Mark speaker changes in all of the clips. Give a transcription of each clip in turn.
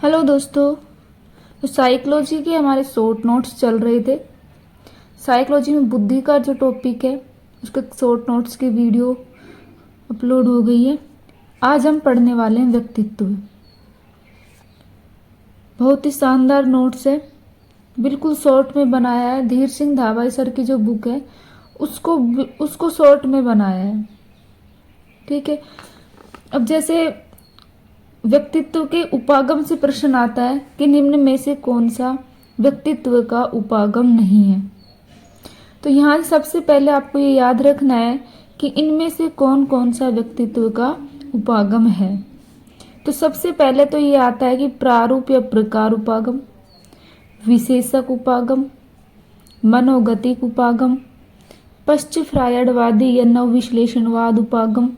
Speaker 1: Hello दोस्तों। तो psychology के हमारे शॉर्ट नोट्स चल रहे थे। साइकोलॉजी में बुद्धि का जो टॉपिक है उसके शॉर्ट नोट्स की वीडियो अपलोड हो गई है। आज हम पढ़ने वाले हैं व्यक्तित्व। बहुत ही शानदार नोट्स है, बिल्कुल शॉर्ट में बनाया है। धीर सिंह धाबाई सर की जो बुक है उसको शॉर्ट में बनाया है। ठीक है। अब जैसे व्यक्तित्व के उपागम से प्रश्न आता है कि निम्न में से कौन सा व्यक्तित्व का उपागम नहीं है। तो यहाँ सबसे पहले आपको ये याद रखना है कि इनमें से कौन कौन सा व्यक्तित्व का उपागम है। तो सबसे पहले तो ये आता है कि प्रारूप या प्रकार उपागम, विशेषक उपागम, मनोगतिक उपागम, पश्चिम फ्रायडवादी या नव विश्लेषणवाद उपागम।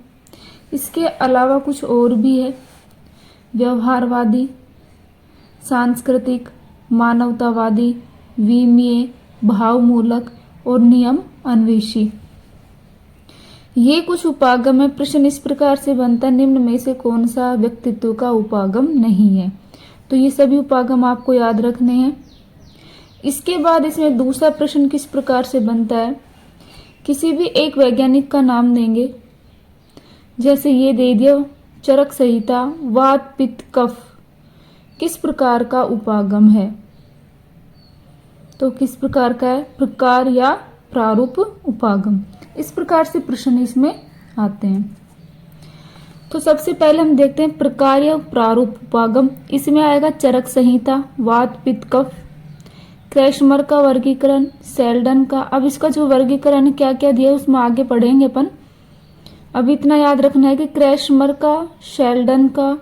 Speaker 1: इसके अलावा कुछ और भी है, व्यवहारवादी, सांस्कृतिक, मानवतावादी, विमीय, भावमूलक और नियम अन्वेषी। ये कुछ उपागम है। प्रश्न इस प्रकार से बनता है, निम्न में से कौन सा व्यक्तित्व का उपागम नहीं है। तो ये सभी उपागम आपको याद रखने हैं। इसके बाद इसमें दूसरा प्रश्न किस प्रकार से बनता है, किसी भी एक वैज्ञानिक का नाम देंगे। जैसे ये दे दिया, चरक संहिता, वात पित्त कफ किस प्रकार का उपागम है। तो किस प्रकार का है, प्रकार या प्रारूप उपागम। इस प्रकार से प्रश्न इसमें आते हैं। तो सबसे पहले हम देखते हैं प्रकार या प्रारूप उपागम। इसमें आएगा चरक संहिता, वात पित्त कफ, क्रैशमर का वर्गीकरण, सेल्डन का। अब इसका जो वर्गीकरण क्या क्या दिया है उसमें आगे पढ़ेंगे अपन। अब इतना याद रखना है कि क्रैशमर का, शेल्डन का,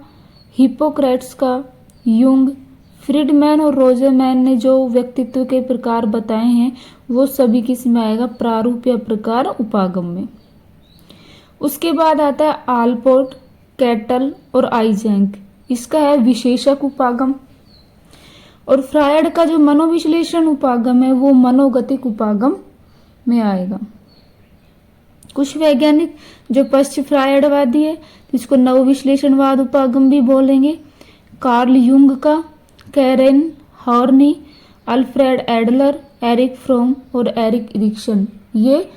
Speaker 1: हिप्पोक्रेट्स का, युंग, फ्रीडमैन और रोजरमैन ने जो व्यक्तित्व के प्रकार बताए हैं वो सभी किस में आएगा, प्रारूप या प्रकार उपागम में। उसके बाद आता है आलपोर्ट, कैटल और आइजैंक, इसका है विशेषक उपागम। और फ्रायड का जो मनोविश्लेषण उपागम है वो मनोगतिक उपागम में आएगा। कुछ वैज्ञानिक जो पश्चिम फ्रायडवादी है जिसको नव विश्लेषणवाद उपागम भी बोलेंगे, कार्ल युंग का, Karen Horney, Alfred Adler, Erich Fromm और एरिक इरिक्सन, ये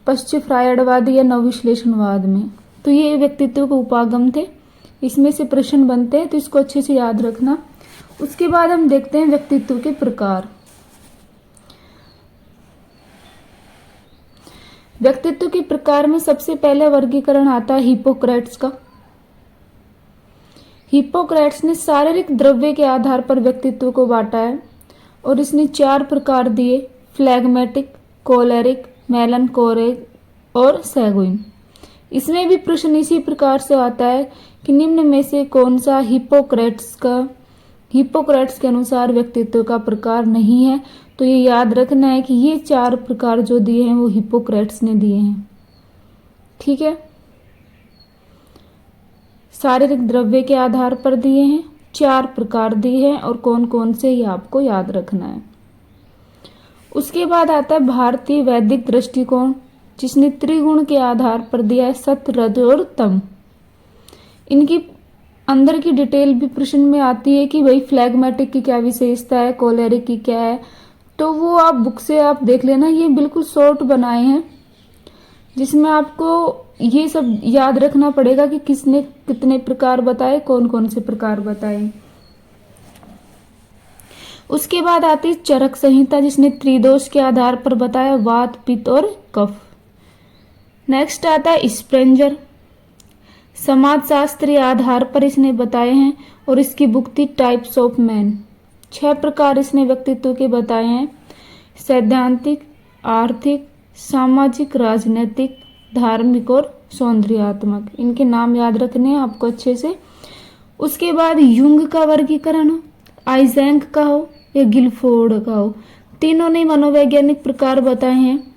Speaker 1: पश्चिम फ्रायडवादी या नव विश्लेषणवाद में। तो ये व्यक्तित्व के उपागम थे। इसमें से प्रश्न बनते हैं तो इसको अच्छे से याद रखना। उसके बाद हम देखते हैं व्यक्तित्व के प्रकार। व्यक्तित्व के प्रकार में सबसे पहले वर्गीकरण आता है हिप्पोक्रेट्स का। हिप्पोक्रेट्स ने शारीरिक द्रव्य के आधार पर व्यक्तित्व को बांटा है और इसने 4 प्रकार दिए, फ्लैग्मेटिक, कोलेरिक, मेलनकोलिक और सैगुइन। इसमें भी प्रश्न इसी प्रकार से आता है कि निम्न में से कौन सा हिप्पोक्रेट्स के अनुसार व्यक्तित्व का प्रकार नहीं है। तो ये याद रखना है कि ये 4 प्रकार जो दिए हैं वो हिप्पोक्रेट्स ने दिए हैं। ठीक है, शारीरिक द्रव्य के आधार पर दिए हैं, 4 प्रकार दिए हैं और कौन कौन से ये आपको याद रखना है। उसके बाद आता है भारतीय वैदिक दृष्टिकोण, जिसने त्रिगुण के आधार पर दिया है सत्य, रज और तम। इनकी अंदर की डिटेल भी प्रश्न में आती है कि भाई फ्लैग्मेटिक की क्या विशेषता है, कोलेरिक की क्या है। तो वो आप बुक से आप देख लेना, ये बिल्कुल शॉर्ट बनाए हैं जिसमें आपको ये सब याद रखना पड़ेगा कि किसने कितने प्रकार बताए, कौन कौन से प्रकार बताए। उसके बाद आती है चरक संहिता, जिसने त्रिदोष के आधार पर बताया वात पित्त और कफ। नेक्स्ट आता है स्प्रेंजर, समाजशास्त्रीय आधार पर इसने बताए हैं और इसकी बुक थी टाइप्स ऑफ मैन। 6 प्रकार इसने व्यक्तित्व के बताए हैं, सैद्धांतिक, आर्थिक, सामाजिक, राजनीतिक, धार्मिक और सौंदर्यात्मक। इनके नाम याद रखने हैं आपको अच्छे से। उसके बाद युंग का वर्गीकरण हो, आइजैंक का हो या गिलफोर्ड का हो, तीनों ने मनोवैज्ञानिक प्रकार बताए हैं,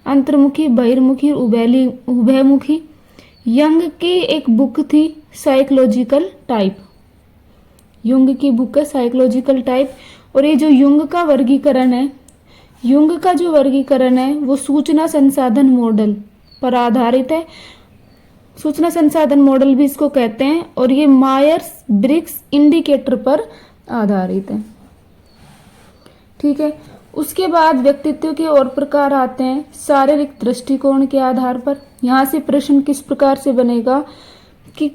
Speaker 1: अंतर्मुखी, बहिर्मुखी, उभयमुखी। यंग की एक बुक थी साइकोलॉजिकल टाइप, युंग की बुक है साइकोलॉजिकल टाइप। और ये जो युंग का वर्गीकरण है, युंग का जो वर्गीकरण है वो सूचना संसाधन मॉडल पर आधारित है सूचना संसाधन मॉडल भी इसको कहते हैं, और ये मायर्स ब्रिग्स इंडिकेटर पर आधारित है। ठीक है, उसके बाद व्यक्तित्व के और प्रकार आते हैं शारीरिक दृष्टिकोण के आधार पर। यहाँ से प्रश्न किस प्रकार से बनेगा कि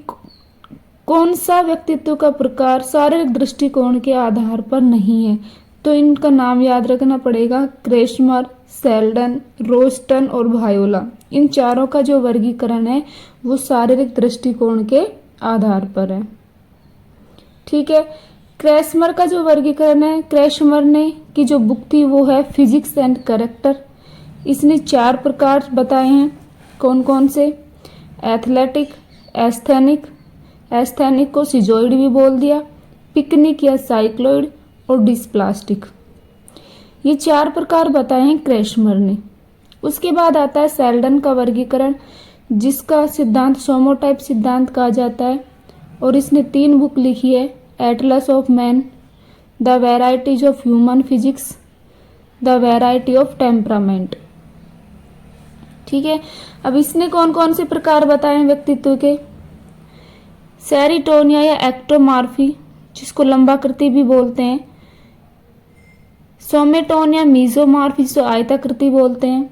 Speaker 1: कौन सा व्यक्तित्व का प्रकार शारीरिक दृष्टिकोण के आधार पर नहीं है, तो इनका नाम याद रखना पड़ेगा। क्रेस्मर, सेल्डन, रोस्टन और वायोला, इन चारों का जो वर्गीकरण है वो शारीरिक दृष्टिकोण के आधार पर है। ठीक है, क्रेस्मर का जो वर्गीकरण है, क्रेस्मर ने की जो बुक थी वो है फिजिक्स एंड कैरेक्टर। इसने 4 प्रकार बताए हैं। कौन कौन से? एथलेटिक, एस्थेनिक, एस्थेनिक को सिजोइड भी बोल दिया, पिकनिक या साइक्लोइड और डिस्प्लास्टिक। ये 4 प्रकार बताए हैं क्रेस्मर ने। उसके बाद आता है सेल्डन का वर्गीकरण, जिसका सिद्धांत सोमोटाइप सिद्धांत कहा जाता है, और इसने 3 बुक लिखी है। Atlas of man, the varieties of human physics, the variety of temperament. ठीक है, अब इसने कौन कौन से प्रकार बताए हैं व्यक्तित्व के? सेरिटोनिया या एक्टोमार्फी, जिसको लंबाकृति भी बोलते हैं, सोमेटोनिया मीजोमार्फी, जिसको आयताकृति बोलते हैं,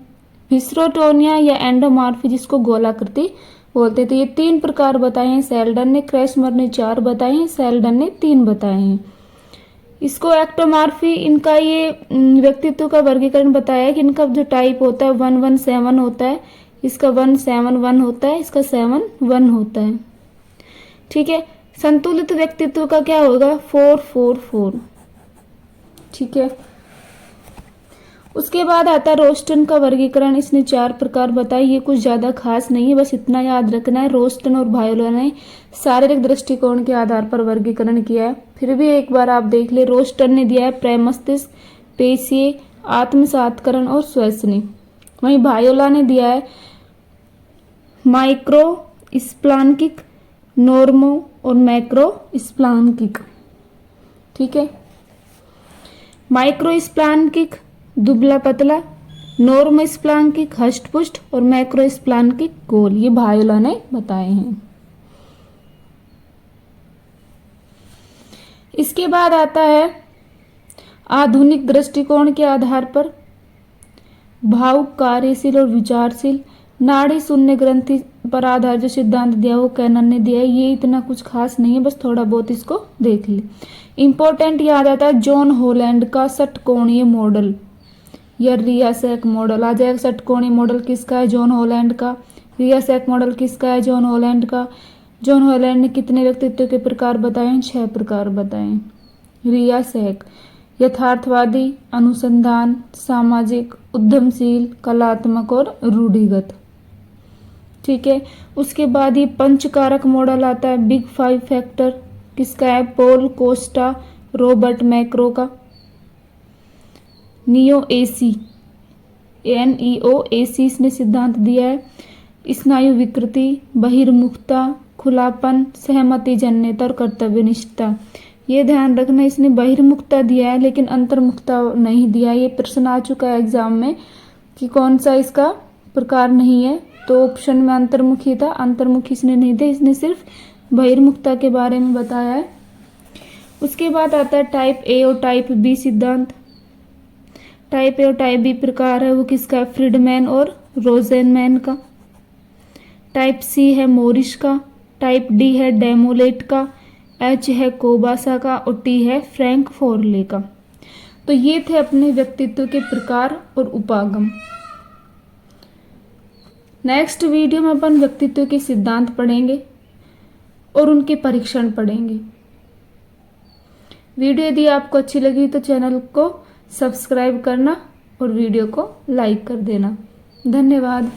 Speaker 1: विस्रोटोनिया या एंडोमार्फी, जिसको गोलाकृति बोलते हैं। तो ये 3 प्रकार बताए हैं सेल्डन ने। क्रेस्मर ने 4 बताए हैं, सेल्डन ने 3 बताए हैं। इसको एक्टोमार्फी, इनका ये व्यक्तित्व का वर्गीकरण बताया है कि इनका जो टाइप होता है 117 होता है, इसका 171 होता है, इसका 71 होता है। ठीक है, संतुलित व्यक्तित्व का क्या होगा? 444। ठीक है, उसके बाद आता है रोस्टन का वर्गीकरण। इसने 4 प्रकार बताए, ये कुछ ज्यादा खास नहीं है, बस इतना याद रखना है। रोस्टन और वायोला ने शारीरिक दृष्टिकोण के आधार पर वर्गीकरण किया है। फिर भी एक बार आप देख ले, रोस्टन ने दिया है प्रेमस्तिष्क, पेशीय, आत्मसातकरण और श्वसनी। वहीं वायोला ने दिया है माइक्रो स्प्लांकिक, नॉर्मो और मैक्रो स्प्लांकिक। ठीक है, माइक्रो स्प्लांकिक दुबला पतला, नॉर्मो स्प्लांकिक हष्टपुष्ट और मैक्रो स्प्लांकिक गोल, ये वायोला ने बताए हैं। इसके बाद आता है आधुनिक दृष्टिकोण के आधार पर भावुक, कार्यशील और विचारशील, नाड़ी शून्य ग्रंथि पर आधारित जो सिद्धांत दिया वो कैनन ने दिया है। ये इतना कुछ खास नहीं है, बस थोड़ा बहुत इसको देख ले। इंपॉर्टेंट याद आता है जॉन हॉलैंड का षटकोणीय मॉडल या रियासैक मॉडल। आ जाएगा षटकोणीय मॉडल किसका है? जॉन हॉलैंड का। रियासैक मॉडल किसका है? जॉन हॉलैंड का। जॉन हॉलैंड ने कितने व्यक्तित्व के प्रकार बताए? 6 प्रकार बताए। रियासैक यथार्थवादी, अनुसंधान, सामाजिक, उद्यमशील, कलात्मक और रूढ़िगत। ठीक है, उसके बाद ये पंचकारक मॉडल आता है, बिग 5 फैक्टर, किसका है? पॉल कोस्टा, रॉबर्ट मैक्रो का। नियो एसी, NEOAC इसने सिद्धांत दिया है। स्नायु विकृति, बहिर्मुखता, खुलापन, सहमति जन्यता और कर्तव्यनिष्ठता। ये ध्यान रखना, इसने बहिर्मुखता दिया है लेकिन अंतर्मुखता नहीं दिया। ये प्रश्न आ चुका है एग्जाम में कि कौन सा इसका प्रकार नहीं है, तो ऑप्शन में अंतर्मुखी था, अंतर्मुखी इसने नहीं दिया, इसने सिर्फ बहिर्मुखता के बारे में बताया है। उसके बाद आता है टाइप ए और टाइप बी सिद्धांत। टाइप ए और टाइप बी प्रकार है वो किसका है? फ्रीडमैन और रोजेनमैन का। टाइप सी है मोरिश का, टाइप डी है डेमोलेट का, एच है कोबासा का और टी है फ्रैंक फोरले का। तो ये थे अपने व्यक्तित्व के प्रकार और उपागम। नेक्स्ट वीडियो में अपन व्यक्तित्व के सिद्धांत पढ़ेंगे और उनके परीक्षण पढ़ेंगे। वीडियो यदि आपको अच्छी लगी तो चैनल को सब्सक्राइब करना और वीडियो को लाइक कर देना। धन्यवाद।